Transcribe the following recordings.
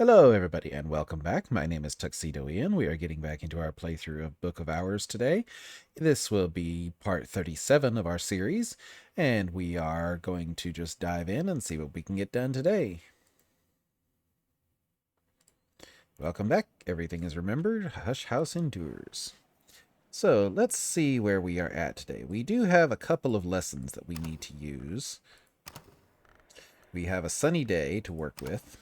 Hello, everybody, and welcome back. My name is Tuxedo Ian. We are getting back into our playthrough of Book of Hours today. This will be part 37 of our series, and we are going to just dive in and see what we can get done today. Welcome back. Everything is remembered. Hush House endures. So, let's see where we are at today. We do have a couple of lessons that we need to use. We have a sunny day to work with.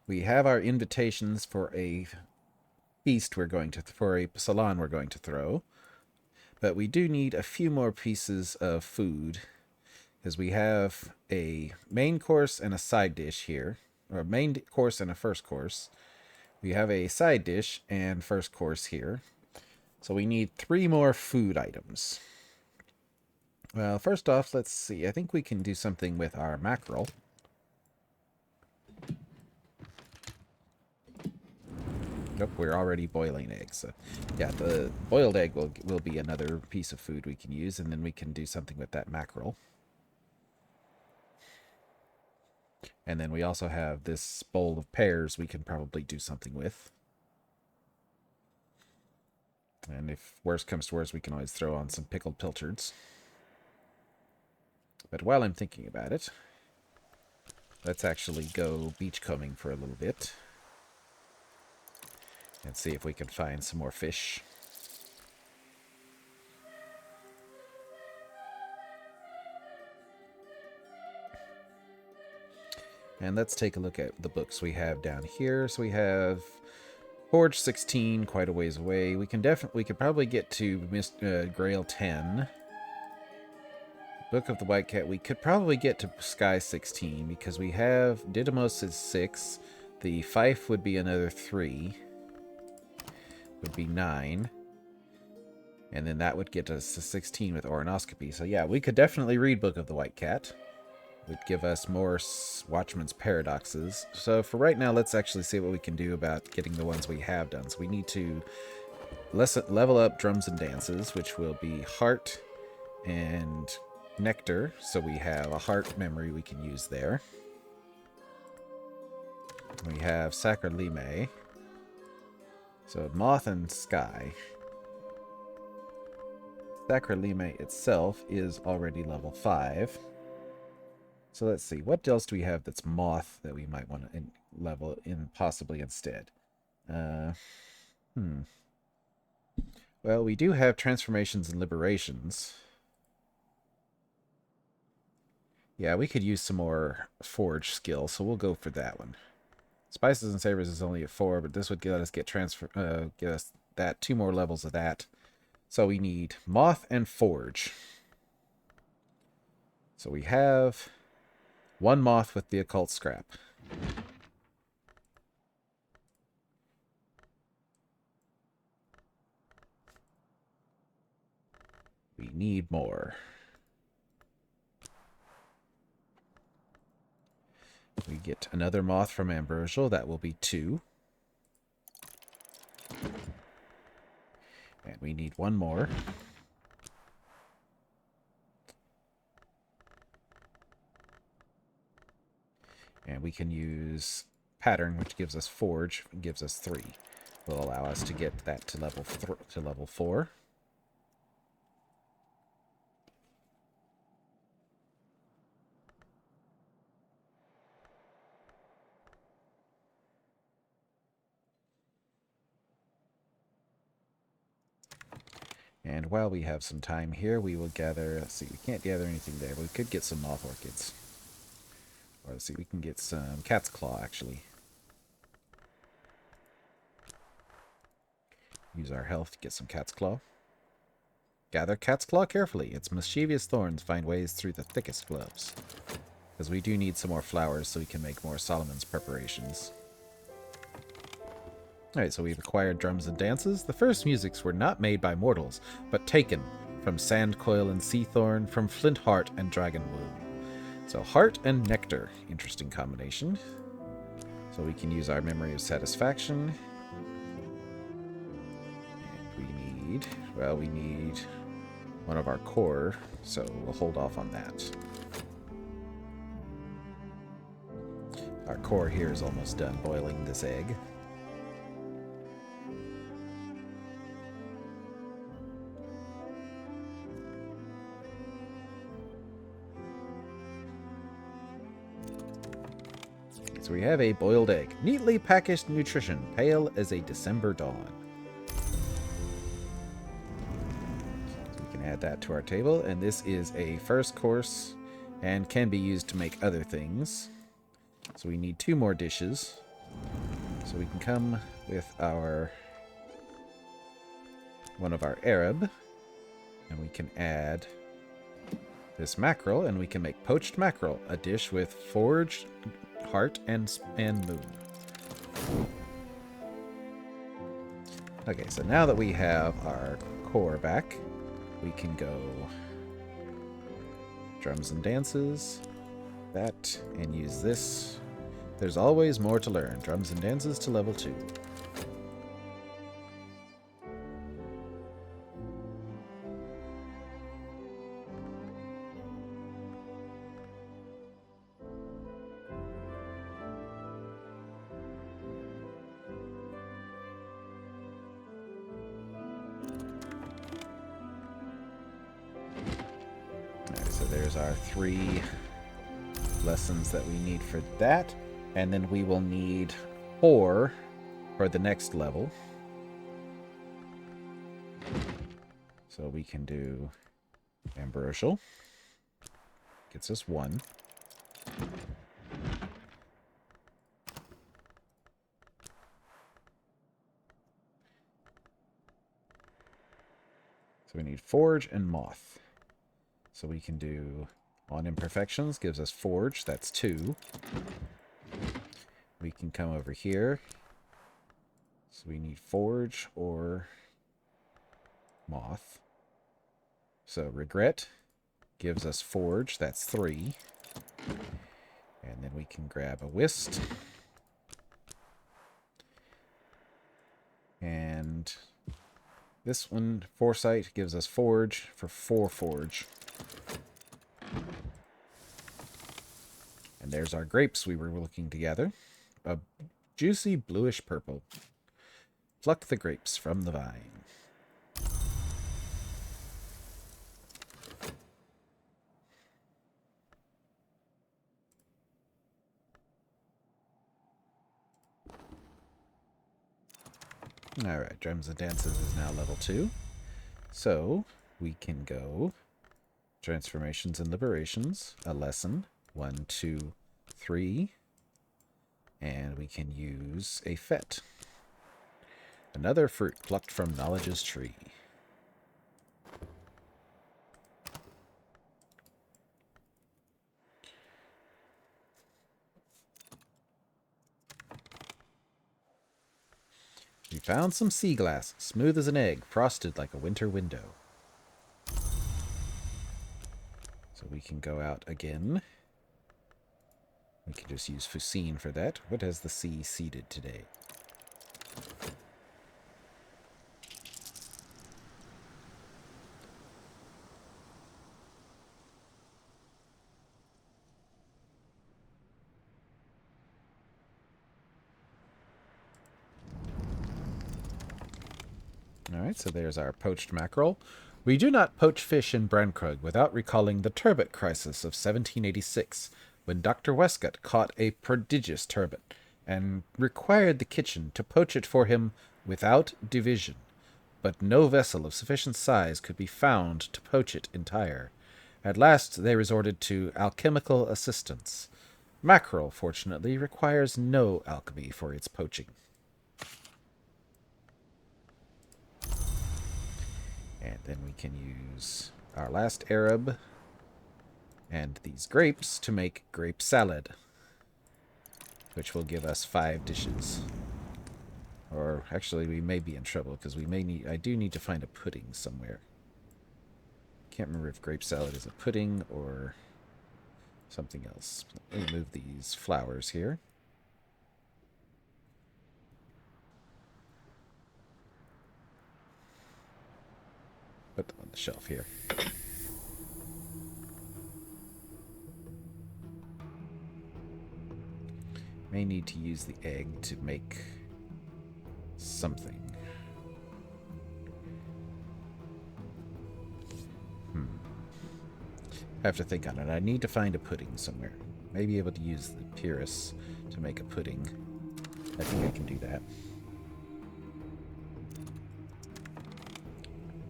We have our invitations for a feast for a salon we're going to throw. But we do need a few more pieces of food, because we have a main course and a side dish here, or a main course and a first course. We have a side dish and first course here. So we need 3 more food items. Well, first off, let's see. I think we can do something with our mackerel. Nope, we're already boiling eggs. So, yeah, the boiled egg will be another piece of food we can use, and then we can do something with that mackerel. And then we also have this bowl of pears we can probably do something with. And if worse comes to worse, we can always throw on some pickled pilchards. But while I'm thinking about it, let's actually go beachcombing for a little bit. And see if we can find some more fish. And let's take a look at the books we have down here. So we have Forge 16, quite a ways away. We could probably get to Grail 10. Book of the White Cat, we could probably get to Sky 16 because we have Didymos is 6. The Fife would be another 3. Would be 9. And then that would get us to 16 with Oronoscopy. So yeah, we could definitely read Book of the White Cat. Would give us more Watchman's Paradoxes. So for right now, let's actually see what we can do about getting the ones we have done. So we need to level up Drums and Dances, which will be Heart and Nectar. So we have a Heart memory we can use there. We have Sacralime. So Moth and Sky. Sacralime itself is already level 5. So let's see, what else do we have that's Moth that we might want to level in possibly instead? Well, we do have Transformations and Liberations. Yeah, we could use some more Forge skill, so we'll go for that one. Spices and Savors is only at 4, but this would get us get us that 2 more levels of that. So we need Moth and Forge. So we have 1 Moth with the occult scrap. We need more. We get another Moth from Ambrosial. That will be 2. And we need 1 more. And we can use Pattern, which gives us Forge, gives us 3. Will allow us to get that to level 4. And while we have some time here, we will gather... Let's see, we can't gather anything there, but we could get some Moth Orchids. Or let's see, we can get some Cat's Claw, actually. Use our health to get some Cat's Claw. Gather Cat's Claw carefully. Its mischievous thorns find ways through the thickest gloves. Because we do need some more flowers so we can make more Solomon's preparations. Alright, so we've acquired Drums and Dances. The first musics were not made by mortals, but taken from Sandcoil and Seathorn, from Flint Heart and Dragonwood. So Heart and Nectar, interesting combination. So we can use our Memory of Satisfaction. And we need one of our core, so we'll hold off on that. Our core here is almost done boiling this egg. So we have a boiled egg. Neatly packaged nutrition, pale as a December dawn. So we can add that to our table, and this is a first course and can be used to make other things. So we need 2 more dishes. So we can come with our one of our Arab, and we can add this mackerel, and we can make poached mackerel, a dish with foraged heart and moon. Okay, so now that we have our core back, we can go drums and dances, that, and use this. There's always more to learn. Drums and dances to level 2. Alright, so there's our 3 lessons that we need for that. And then we will need 4 for the next level. So we can do ambrosial. Gets us 1. So we need forge and moth. So we can do on imperfections, gives us forge, that's 2. We can come over here. So we need forge or moth. So regret gives us forge, that's 3. And then we can grab a whist. And this one, foresight, gives us forge for 4 forge. And there's our grapes we were looking to gather. A juicy bluish purple. Pluck the grapes from the vine. Alright, drums and dances is now level 2. So we can go transformations and liberations, a lesson, 1, 2, 3. And we can use a fet. Another fruit plucked from knowledge's tree. We found some sea glass, smooth as an egg, frosted like a winter window. So we can go out again. We can just use Fusine for that. What has the sea seeded today? Alright, so there's our poached mackerel. We do not poach fish in Brankrug without recalling the turbot crisis of 1786, when Dr. Westcott caught a prodigious turbot, and required the kitchen to poach it for him without division. But no vessel of sufficient size could be found to poach it entire. At last they resorted to alchemical assistance. Mackerel, fortunately, requires no alchemy for its poaching. And then we can use our last Arab and these grapes to make grape salad, which will give us 5 dishes. Or actually, we may be in trouble because I do need to find a pudding somewhere. Can't remember if grape salad is a pudding or something else. Let me move these flowers here. Put them on the shelf here. May need to use the egg to make something. I have to think on it. I need to find a pudding somewhere. May be able to use the Pyrrhus to make a pudding. I think I can do that.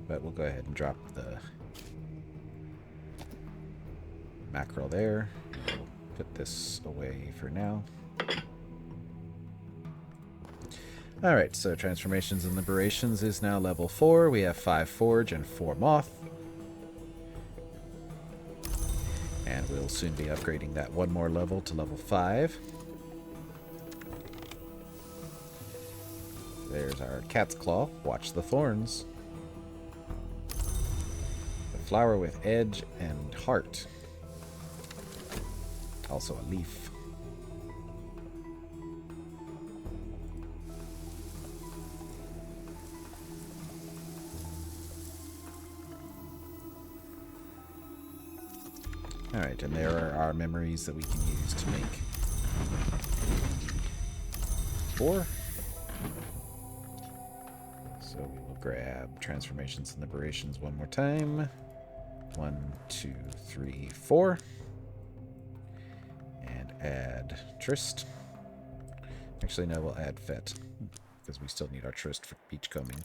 But we'll go ahead and drop the mackerel there. We'll put this away for now. Alright, so Transformations and Liberations is now level 4. We have 5 Forge and 4 Moth. And we'll soon be upgrading that one more level to level 5. There's our Cat's Claw. Watch the thorns. The flower with edge and heart. Also a leaf. Alright, and there are our memories that we can use to make 4. So we will grab Transformations and Liberations one more time. 1, 2, 3, 4. And add Trist. Actually, no, we'll add Fet, because we still need our Trist for beachcombing.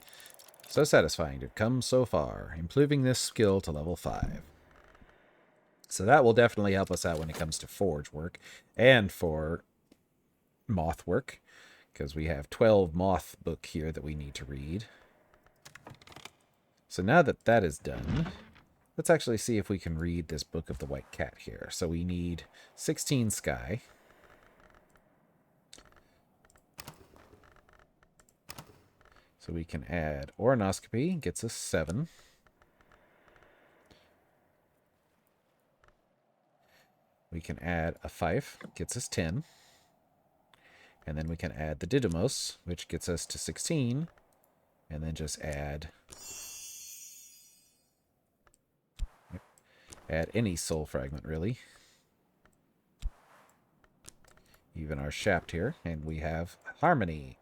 So satisfying to have come so far, improving this skill to level 5. So that will definitely help us out when it comes to forge work and for moth work, because we have 12 moth book here that we need to read. So now that that is done, let's actually see if we can read this Book of the White Cat here. So we need 16 sky. So we can add Oronoscopy, gets us 7. We can add a Fife, gets us 10. And then we can add the Didymos, which gets us to 16. And then just add any soul fragment, really. Even our shaft here. And we have Harmony.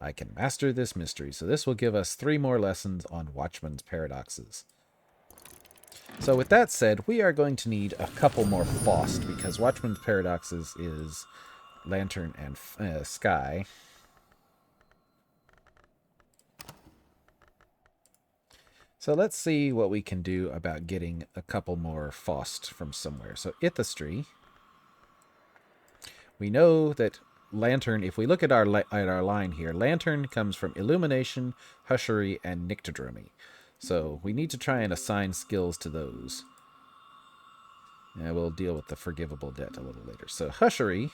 I can master this mystery. So this will give us 3 more lessons on Watchman's Paradoxes. So with that said, we are going to need a couple more Faust, because Watchman's Paradoxes is Lantern and Sky. So let's see what we can do about getting a couple more Faust from somewhere. So Ithistry. We know that Lantern, if we look at our line here, Lantern comes from Illumination, Hushery, and Nyctodromy. So we need to try and assign skills to those. And we'll deal with the Forgivable Debt a little later. So Hushery,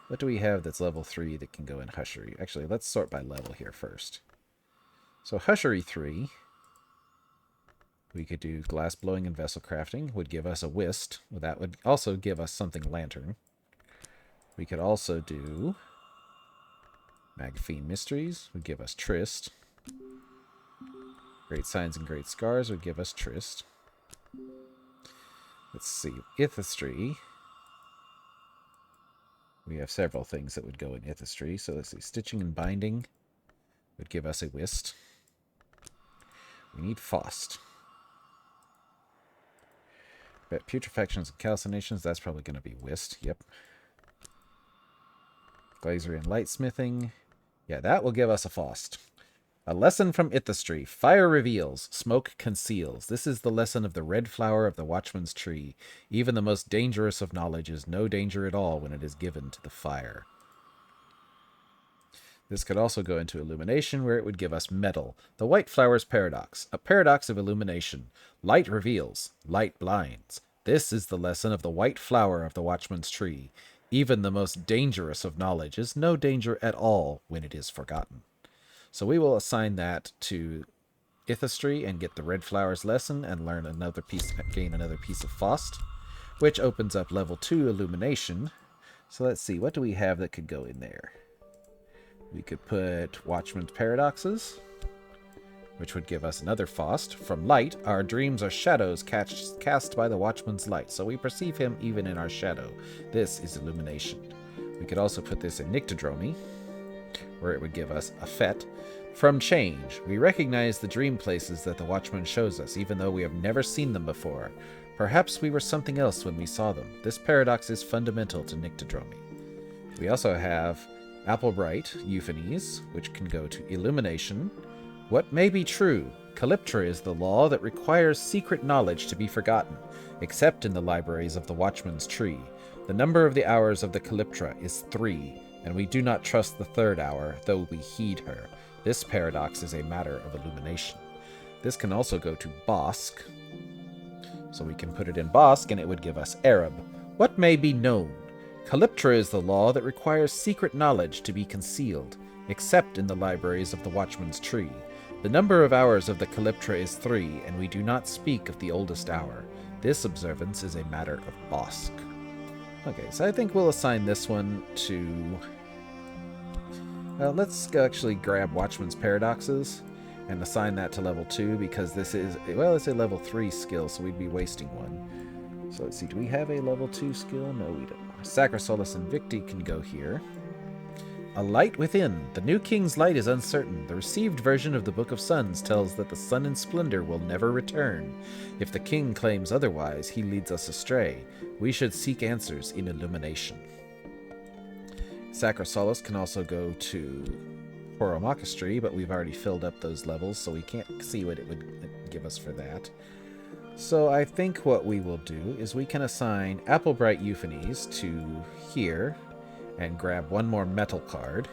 what do we have that's level 3 that can go in Hushery? Actually, let's sort by level here first. So Hushery 3, we could do Glass Blowing and Vessel Crafting, would give us a Whist. Well, that would also give us something Lantern. We could also do Magafine Mysteries, would give us Trist. Great Signs and Great Scars would give us Trist. Let's see. Ithistry. We have several things that would go in Ithistry. So let's see. Stitching and Binding would give us a Whist. We need Faust. But Putrefactions and Calcinations, that's probably going to be Whist. Yep. Glazery and Lightsmithing. Yeah, that will give us a Faust. A lesson from Ithistry. Fire reveals, smoke conceals. This is the lesson of the red flower of the Watchman's tree. Even the most dangerous of knowledge is no danger at all when it is given to the fire. This could also go into Illumination, where it would give us Metal. The White Flower's Paradox. A paradox of illumination. Light reveals, light blinds. This is the lesson of the white flower of the Watchman's tree. Even the most dangerous of knowledge is no danger at all when it is forgotten. So we will assign that to Ithistry and get the Red Flower's lesson and learn another piece, gain another piece of Faust, which opens up level 2 Illumination. So let's see, what do we have that could go in there? We could put Watchman's Paradoxes, which would give us another Faust. From light, our dreams are shadows cast by the Watchman's light, so we perceive him even in our shadow. This is Illumination. We could also put this in Nyctodromy, where it would give us a fet. From change, we recognize the dream places that the Watchman shows us, even though we have never seen them before. Perhaps we were something else when we saw them. This paradox is fundamental to Nyctodromy. We also have Applebright Euphonies, which can go to Illumination. What may be true? Calyptra is the law that requires secret knowledge to be forgotten, except in the libraries of the Watchman's Tree. The number of the hours of the Calyptra is 3, and we do not trust the third hour, though we heed her. This paradox is a matter of illumination. This can also go to Bosk. So we can put it in Bosk, and it would give us Arab. What may be known? Calyptra is the law that requires secret knowledge to be concealed, except in the libraries of the Watchman's Tree. The number of hours of the Calyptra is 3, and we do not speak of the oldest hour. This observance is a matter of Bosk. Okay, so I think we'll assign this one to... let's actually grab Watchman's Paradoxes and assign that to level 2, because this is, well, it's a level 3 skill, so we'd be wasting one. So let's see, do we have a level 2 skill? No, we don't. Sacra Solus Invicti can go here. A light within. The new king's light is uncertain. The received version of the Book of Suns tells that the sun in splendor will never return. If the king claims otherwise, he leads us astray. We should seek answers in illumination. Sacra Solus can also go to Horomachistry, but we've already filled up those levels, so we can't see what it would give us for that. So I think what we will do is we can assign Applebright Euphonies to here, and grab one more metal card.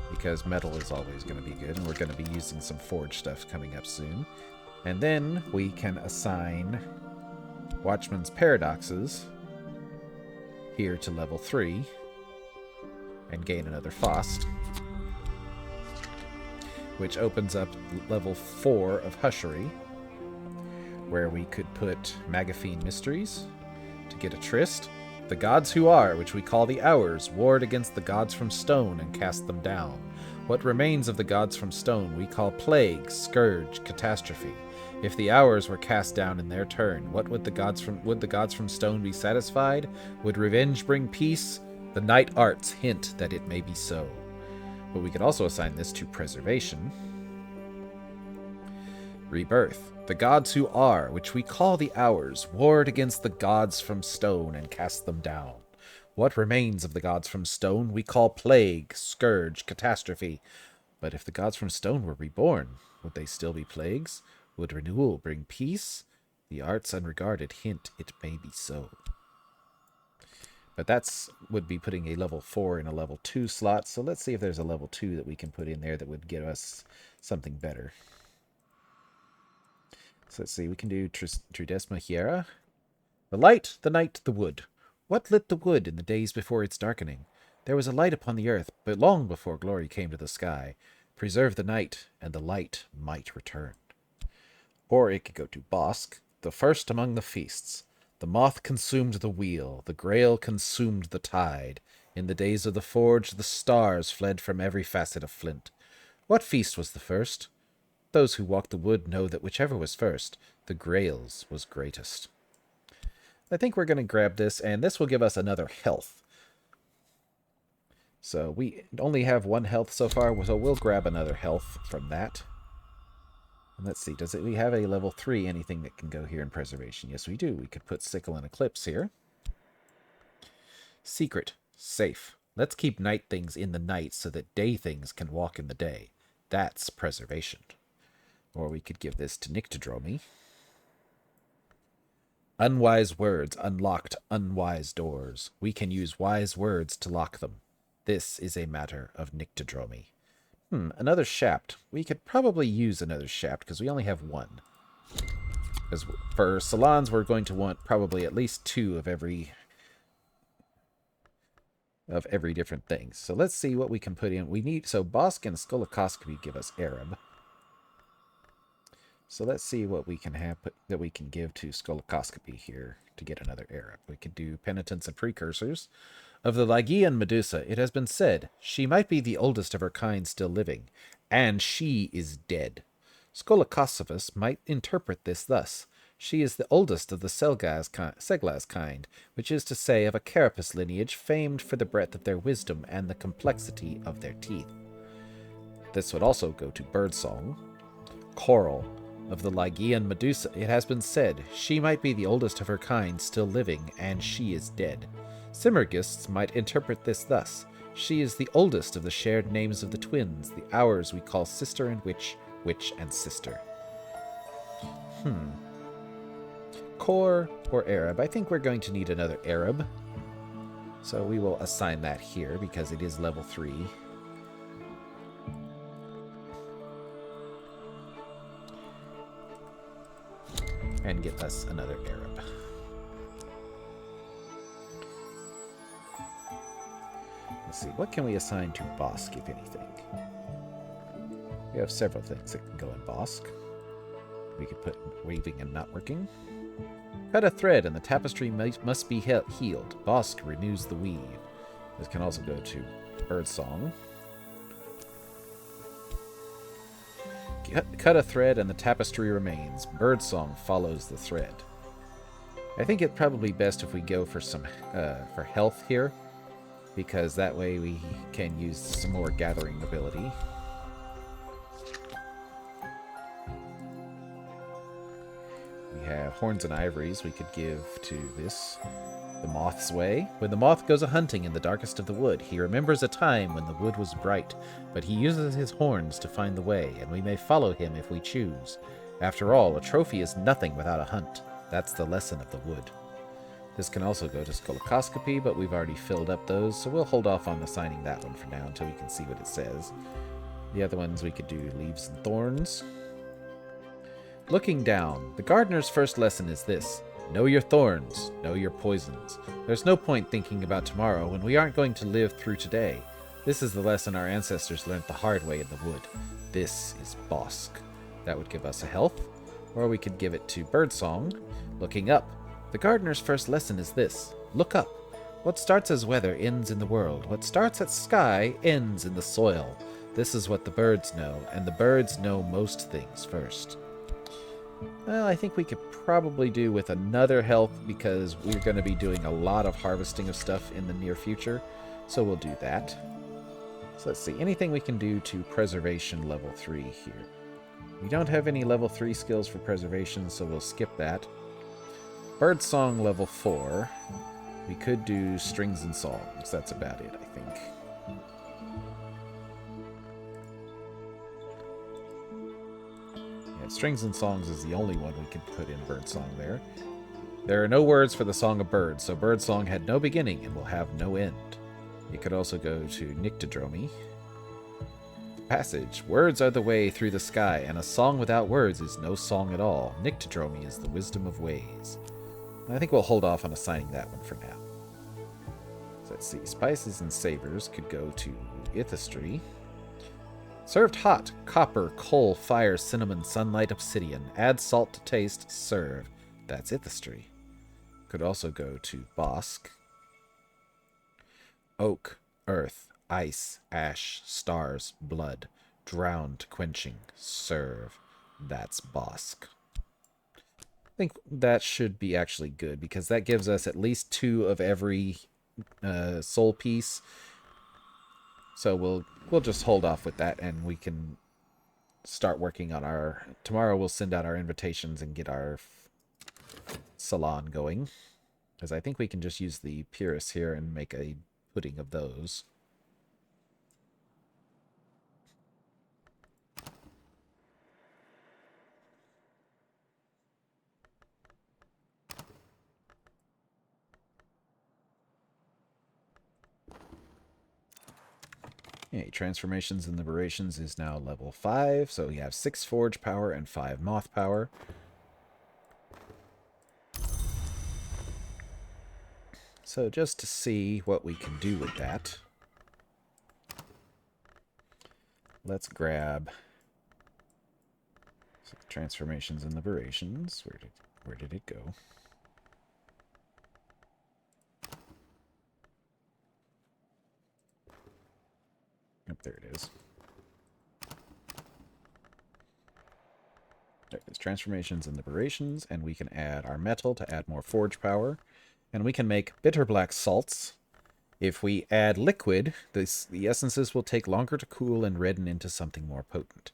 Because metal is always going to be good, and we're going to be using some forge stuff coming up soon. And then we can assign Watchman's Paradoxes here to level 3, and gain another Faust, which opens up level 4 of Hushery, where we could put Magaphine Mysteries to get a Tryst. The gods who are, which we call the Hours, ward against the gods from stone and cast them down. What remains of the gods from stone we call Plague, Scourge, Catastrophe. If the Hours were cast down in their turn, what would the gods from stone be satisfied? Would revenge bring peace? The Night Arts hint that it may be so. But we could also assign this to Preservation. Rebirth. The gods who are, which we call the Hours, ward against the gods from stone and cast them down. What remains of the gods from stone we call Plague, Scourge, Catastrophe. But if the gods from stone were reborn, would they still be plagues? Would renewal bring peace? The arts unregarded hint it may be so. But that's would be putting a level 4 in a level 2 slot, so let's see if there's a level 2 that we can put in there that would give us something better. So let's see, we can do Tridesma Hiera. The light, the night, the wood. What lit the wood in the days before its darkening? There was a light upon the earth, but long before glory came to the sky. Preserve the night, and the light might return. Or it could go to Bosk, the first among the feasts. The moth consumed the wheel, the grail consumed the tide. In the days of the forge, the stars fled from every facet of flint. What feast was the first? Those who walk the wood know that whichever was first, the grail's was greatest. I think we're going to grab this, and this will give us another health. So we only have 1 health so far, so we'll grab another health from that. And let's see, we have a level 3 anything that can go here in Preservation? Yes, we do. We could put Sickle and Eclipse here. Secret. Safe. Let's keep night things in the night so that day things can walk in the day. That's Preservation. Or we could give this to Nyctodromy. Unwise words unlocked unwise doors. We can use wise words to lock them. This is a matter of Nyctodromy. Another Shapt. We could probably use another Shapt because we only have 1. Because for salons, we're going to want probably at least 2 of every different thing. So let's see what we can put in. We need, so Bosk and Skolakoscopy give us Arab. So let's see what we can have that we can give to Skolakoscopy here to get another Arab. We could do Penitence and Precursors. Of the Lygian Medusa, it has been said, she might be the oldest of her kind still living, and she is dead. Skolakosopus might interpret this thus. She is the oldest of the Seglas kind, which is to say of a carapace lineage famed for the breadth of their wisdom and the complexity of their teeth. This would also go to Birdsong. Coral, of the Lygian Medusa, it has been said she might be the oldest of her kind still living, and she is dead. Simmergists might interpret this thus. She is the oldest of the shared names of the twins, the ours we call sister and witch, witch and sister. Core or Arab? I think we're going to need another Arab. So we will assign that here because it is level 3. And get us another Arab. Let's see, what can we assign to Bosk, if anything? We have several things that can go in Bosk. We could put weaving and knotworking. Cut a thread and the tapestry must be healed. Bosk renews the weave. This can also go to Birdsong. Cut a thread and the tapestry remains. Birdsong follows the thread. I think it's probably best if we go for some for health here, because that way we can use some more gathering ability. We have horns and ivories we could give to this. The moth's way. When the moth goes a-hunting in the darkest of the wood, he remembers a time when the wood was bright, but he uses his horns to find the way, and we may follow him if we choose. After all, a trophy is nothing without a hunt. That's the lesson of the wood. This can also go to Skolokoscopy, but we've already filled up those, so we'll hold off on assigning that one for now until we can see what it says. The other ones we could do leaves and thorns. Looking down, the gardener's first lesson is this. Know your thorns, know your poisons. There's no point thinking about tomorrow when we aren't going to live through today. This is the lesson our ancestors learned the hard way in the wood. This is Bosk. That would give us a health, or we could give it to Birdsong. Looking up. The gardener's first lesson is this. Look up. What starts as weather ends in the world. What starts at sky ends in the soil. This is what the birds know, and the birds know most things first. Well, I think we could probably do with another health because we're going to be doing a lot of harvesting of stuff in the near future. So we'll do that. So let's see. Anything we can do to preservation level 3 here. We don't have any level 3 skills for preservation, so we'll skip that. Birdsong level 4. We could do strings and songs. That's about it, I think. Strings and songs is the only one we can put in Birdsong there. There are no words for the Song of Birds, so Birdsong had no beginning and will have no end. It could also go to Nyctodromy. Passage. Words are the way through the sky, and a song without words is no song at all. Nyctodromy is the wisdom of ways. I think we'll hold off on assigning that one for now. So let's see. Spices and savors could go to Ithistry. Served hot. Copper, coal, fire, cinnamon, sunlight, obsidian. Add salt to taste. Serve. That's Ithistry. Could also go to Bosk. Oak, earth, ice, ash, stars, blood. Drowned, quenching. Serve. That's Bosk. I think that should be actually good because that gives us at least 2 of every soul piece. So we'll just hold off with that, and we can start working on our... Tomorrow we'll send out our invitations and get our salon going. Because I think we can just use the purist here and make a pudding of those. Okay, transformations and liberations is now level 5, so we have 6 forge power and 5 moth power. So just to see what we can do with that, let's grab transformations and liberations. Where did it go? There it is. There's transformations and liberations, and we can add our metal to add more forge power. And we can make bitter black salts. If we add liquid, the essences will take longer to cool and redden into something more potent.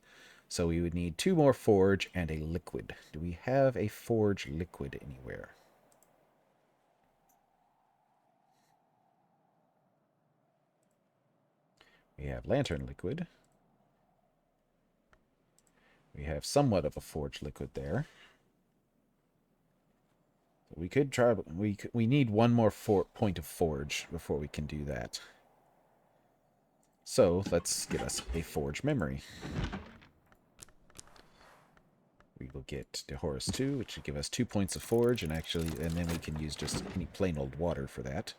So we would need 2 more forge and a liquid. Do we have a forge liquid anywhere? We have lantern liquid. We have somewhat of a forge liquid there. We could try. We need 1 more point of forge before we can do that. So let's get us a forge memory. We will get DeHorus 2, which should give us 2 points of forge, and then we can use just any plain old water for that.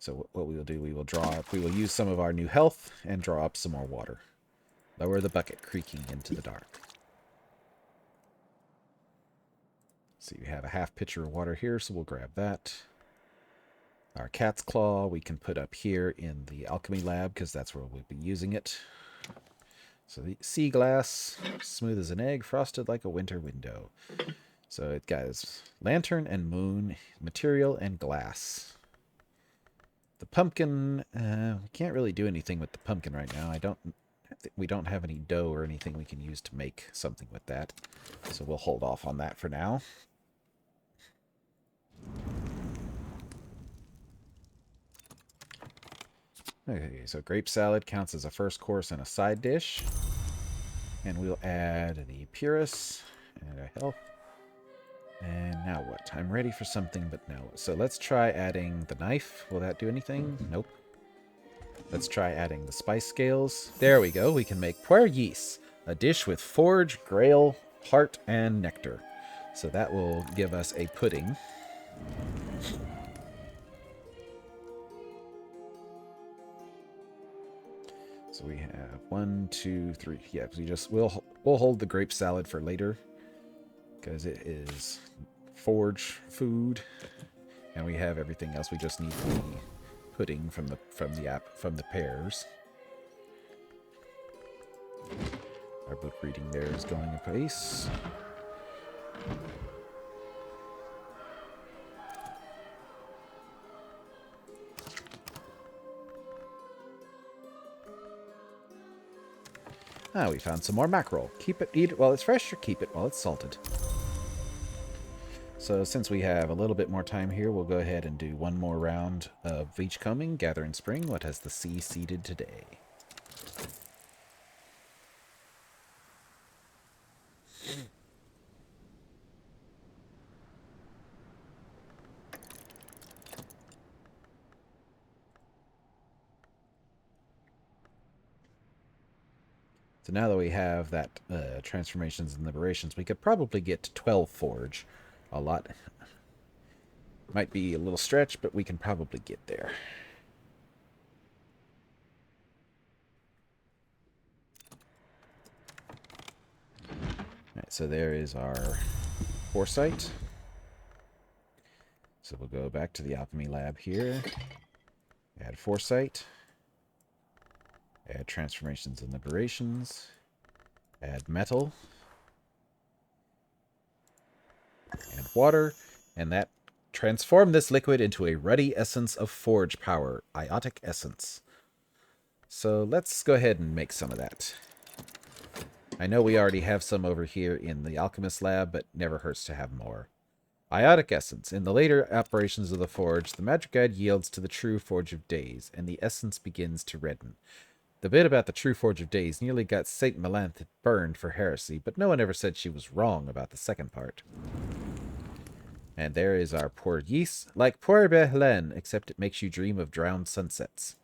So what we will do, we will use some of our new health and draw up some more water. Lower the bucket, creaking into the dark. So we have a half pitcher of water here, so we'll grab that. Our cat's claw we can put up here in the alchemy lab, because that's where we'll be using it. So the sea glass, smooth as an egg, frosted like a winter window. So it got lantern and moon, material and glass. The pumpkin, we can't really do anything with the pumpkin right now. We don't have any dough or anything we can use to make something with that. So we'll hold off on that for now. Okay, so grape salad counts as a first course and a side dish. And we'll add the Purus and a health. And now what? I'm ready for something, but no. So let's try adding the knife. Will that do anything? Nope. Let's try adding the spice scales. There we go. We can make puer yeast, a dish with forge, grail, heart, and nectar. So that will give us a pudding. So we have 1, 2, 3. Yeah, we'll hold the grape salad for later, because it is forge food, and we have everything else. We just need the pudding from the pears. Our book reading there is going apace. Ah, we found some more mackerel. Eat it while it's fresh, or keep it while it's salted. So since we have a little bit more time here, we'll go ahead and do 1 more round of beachcombing. Gather in spring. What has the sea seeded today? So now that we have that transformations and liberations, we could probably get to 12 forge. A lot. Might be a little stretch, but we can probably get there. Alright, so there is our foresight. So we'll go back to the alchemy lab here. Add foresight. Add transformations and liberations. Add metal. And water. And that transform this liquid into a ruddy essence of forge power. Iotic essence. So let's go ahead and make some of that. I know we already have some over here in the alchemist lab, but never hurts to have more. Iotic essence. In the later operations of the forge, the magic guide yields to the true forge of days, and the essence begins to redden. The bit about the true forge of days nearly got Saint Melanth burned for heresy, but no one ever said she was wrong about the second part. And there is our puer yeast, like puer Behlen, except it makes you dream of drowned sunsets.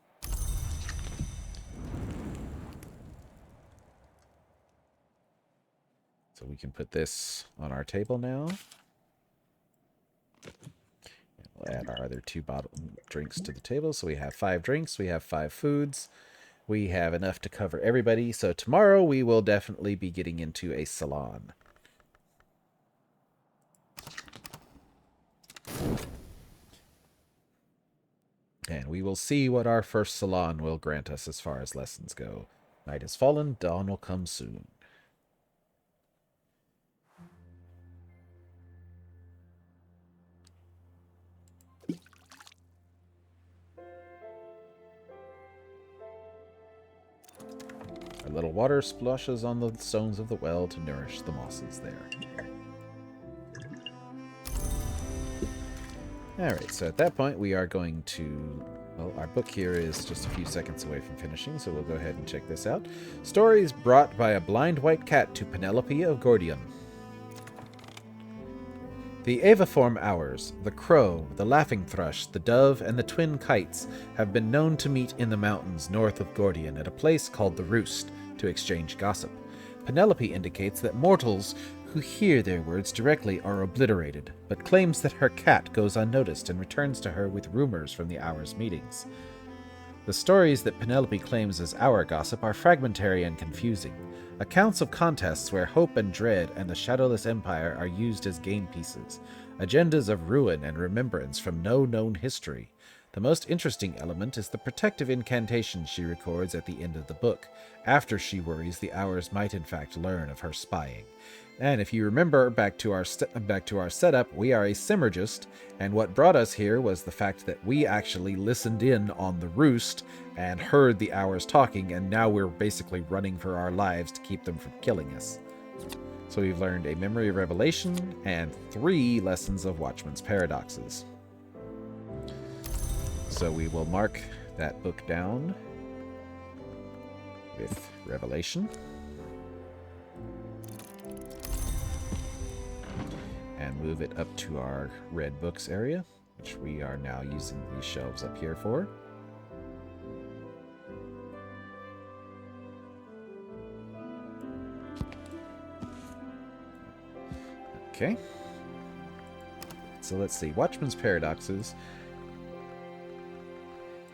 So we can put this on our table now. And we'll add our other 2 bottle drinks to the table. So we have 5 drinks, we have 5 foods. We have enough to cover everybody. So tomorrow we will definitely be getting into a salon. And we will see what our first salon will grant us as far as lessons go. Night has fallen, dawn will come soon. little water splashes on the stones of the well to nourish the mosses there. Alright, so at that point we are going to... Well, our book here is just a few seconds away from finishing, so we'll go ahead and check this out. Stories brought by a blind white cat to Penelope of Gordion. The aviform owls, the crow, the laughing thrush, the dove, and the twin kites have been known to meet in the mountains north of Gordion at a place called the Roost to exchange gossip. Penelope indicates that mortals who hear their words directly are obliterated, but claims that her cat goes unnoticed and returns to her with rumors from the Hour's meetings. The stories that Penelope claims as Hour gossip are fragmentary and confusing. Accounts of contests where hope and dread and the shadowless empire are used as game pieces. Agendas of ruin and remembrance from no known history. The most interesting element is the protective incantation she records at the end of the book, after she worries the Hours might in fact learn of her spying. And if you remember back to our setup, we are a Simmergist, and what brought us here was the fact that we actually listened in on the Roost and heard the Hours talking, and now we're basically running for our lives to keep them from killing us. So we've learned a Memory of Revelation and 3 lessons of Watchman's Paradoxes. So we will mark that book down with Revelation. And move it up to our red books area, which we are now using these shelves up here for. Okay. So let's see. Watchman's Paradoxes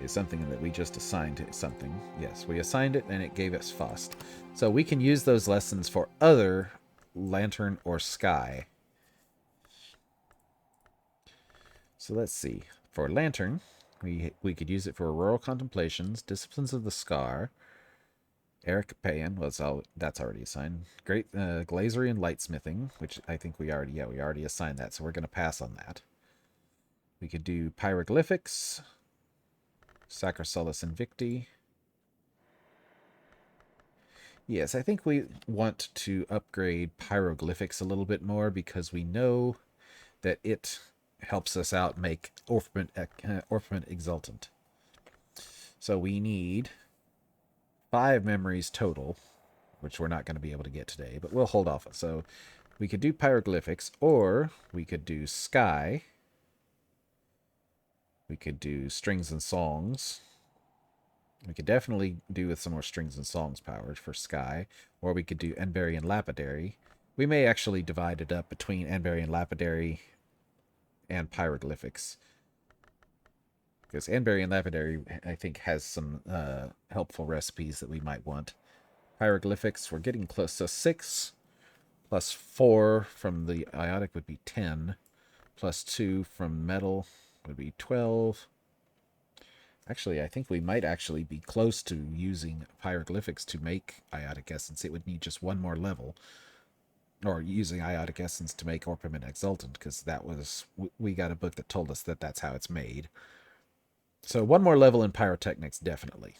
is something that we just assigned to something. Yes, we assigned it and it gave us Faust. So we can use those lessons for other Lantern or Sky. So let's see. For Lantern, we could use it for Auroral Contemplations, Disciplines of the Scar, Eric Payan, well, that's already assigned. Great Glazery and Lightsmithing, which I think we already assigned that, so we're going to pass on that. We could do Pyroglyphics, Sacra Solus Invicti. Yes, I think we want to upgrade Pyroglyphics a little bit more because we know that it helps us out make Orpiment Exultant. So we need 5 memories total, which we're not going to be able to get today, but we'll hold off. So we could do Pyroglyphics, or we could do Sky. We could do Strings and Songs. We could definitely do with some more Strings and Songs power for Sky, or we could do Enberry and Lapidary. We may actually divide it up between Enberry and Lapidary and Pyroglyphics, because Enberry and Lapidary, I think, has some helpful recipes that we might want. Pyroglyphics, we're getting close. So 6 plus 4 from the Iotic would be 10, plus 2 from metal would be 12. Actually, I think we might actually be close to using Pyroglyphics to make Iotic Essence. It would need just 1 more level. Or using Iotic Essence to make Orpiment Exultant, because that was... we got a book that told us that that's how it's made. So 1 more level in Pyrotechnics, definitely.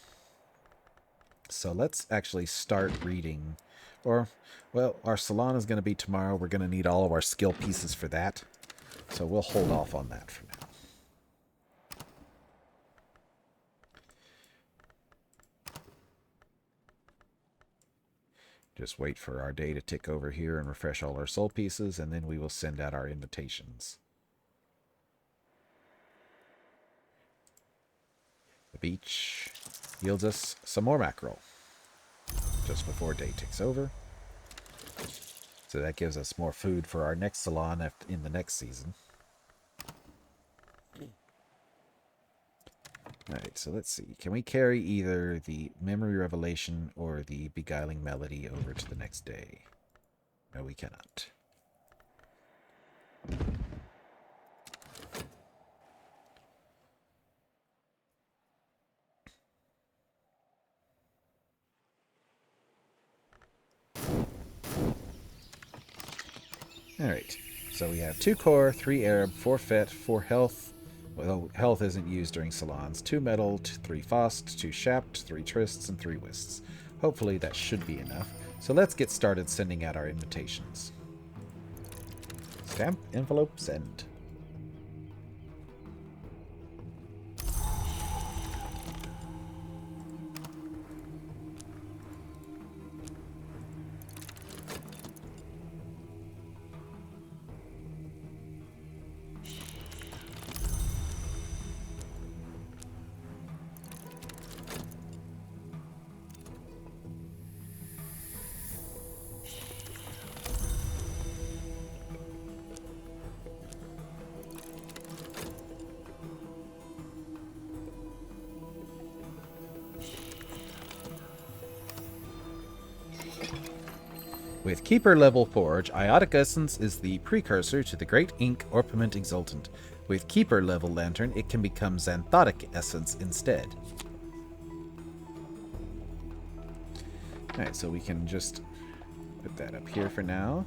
So let's actually start reading. Or, well, our salon is going to be tomorrow. We're going to need all of our skill pieces for that. So we'll hold off on that for now. Just wait for our day to tick over here and refresh all our soul pieces, and then we will send out our invitations. The beach yields us some more mackerel just before day ticks over. So that gives us more food for our next salon in the next season. Alright, so let's see. Can we carry either the Memory Revelation or the Beguiling Melody over to the next day? No, we cannot. Alright, so we have 2 core, 3 Arab, 4 Fet, 4 health. Well, health isn't used during salons. 2 metal, 3 Faust, 2 Shapt, 3 Trists, and 3 Wists. Hopefully that should be enough. So let's get started sending out our invitations. Stamp, envelope, send. With Keeper level Forge, Iotic Essence is the precursor to the Great Ink Orpiment Exultant. With Keeper level Lantern, it can become Xanthotic Essence instead. Alright, so we can just put that up here for now.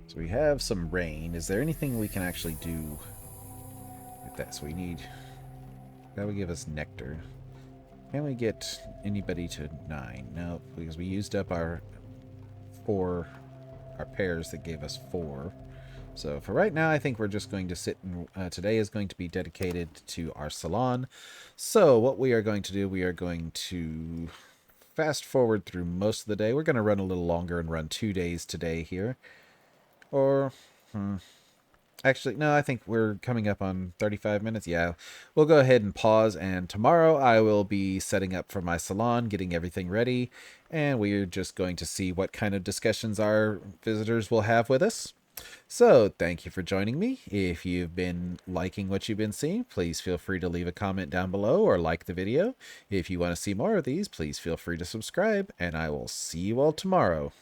So we have some rain. Is there anything we can actually do with that? So we need... That would give us nectar. Can we get anybody to 9? No, because we used up our pairs that gave us 4. So for right now, I think we're just going to sit and today is going to be dedicated to our salon. So what we are going to do, we are going to fast forward through most of the day. We're going to run a little longer and run 2 days today here. Or... Actually, no, I think we're coming up on 35 minutes. Yeah, we'll go ahead and pause, and tomorrow I will be setting up for my salon, getting everything ready, and we're just going to see what kind of discussions our visitors will have with us. So, thank you for joining me. If you've been liking what you've been seeing, please feel free to leave a comment down below or like the video. If you want to see more of these, please feel free to subscribe, and I will see you all tomorrow.